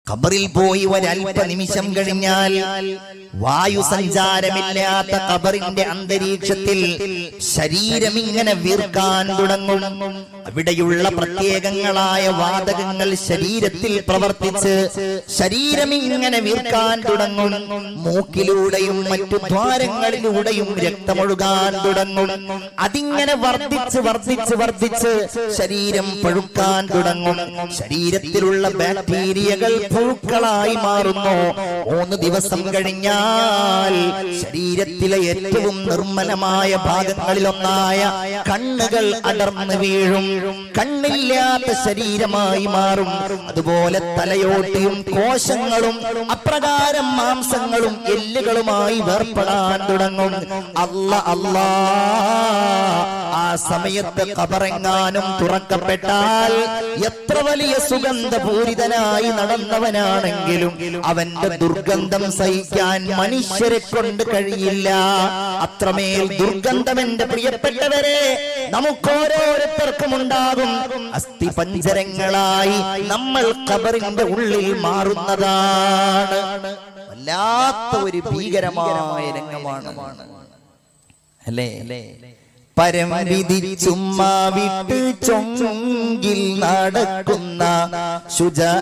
ഖബറിൽ പോയി ഒരൽപ്പ നിമിഷം കഴിഞ്ഞാൽ വായു സഞ്ചാരമില്ലാത്ത ഖബറിന്റെ അന്തരീക്ഷത്തിൽ ശരീരം ഇങ്ങനെ വീർക്കാൻ തുടങ്ങും. അവിടെയുള്ള പ്രത്യേകങ്ങളായ വാതകങ്ങൾ ശരീരത്തിൽ പ്രവർത്തിച്ച് ശരീരം ഇങ്ങനെ വീർക്കാൻ തുടങ്ങും. മൂക്കിലൂടെയും മറ്റു ദ്വാരങ്ങളിലൂടെയും രക്തമൊഴുകാൻ തുടങ്ങും. അതിങ്ങനെ വർദ്ധിച്ച് വർദ്ധിച്ച് വർദ്ധിച്ച് ശരീരം പഴുക്കാൻ തുടങ്ങും. ശരീരത്തിലുള്ള ബാക്ടീരിയകൾ പുഴുക്കളായി മാറുന്നു. 3 ദിവസം കഴിഞ്ഞാൽ ശരീരത്തിലെ ഏറ്റവും നിർമ്മലമായ ഭാഗങ്ങളിലൊന്നായ കണ്ണുകൾ അടർന്നു വീഴും. കണ്ണില്ലാത്ത ശരീരമായി മാറും. അതുപോലെ തലയോട്ടിയും കോശങ്ങളും അപ്രകാരം മാംസങ്ങളും എല്ലുകളുമായി വേർപ്പെടാൻ തുടങ്ങും. അല്ലാ ആ സമയത്ത് ഖബറെങ്ങാനും തുറക്കപ്പെട്ടാൽ എത്ര വലിയ സുഗന്ധപൂരിതനായി നടന്നവനാണെങ്കിലും അവന്റെ ദുർഗന്ധം സഹിക്കാൻ മനുഷ്യരെ കൊണ്ട് കഴിയില്ല. അത്രമേൽ ദുർഗന്ധം എന്റെ പ്രിയപ്പെട്ടവരെ നമുക്കോരോരുത്തർക്കും ഉണ്ടാകും. അസ്ഥിപഞ്ജരങ്ങളായി നമ്മൾ ഖബറിന്റെ ഉള്ളിൽ മാറുന്നതാണ്. വല്ലാത്ത ഒരു ഭീകരമായ രംഗമാണ് അല്ലേ? പരം വിധിച്ചുമ്മ വിട്ട് ചൊങ്കിൽ നടക്കുന്ന ശുച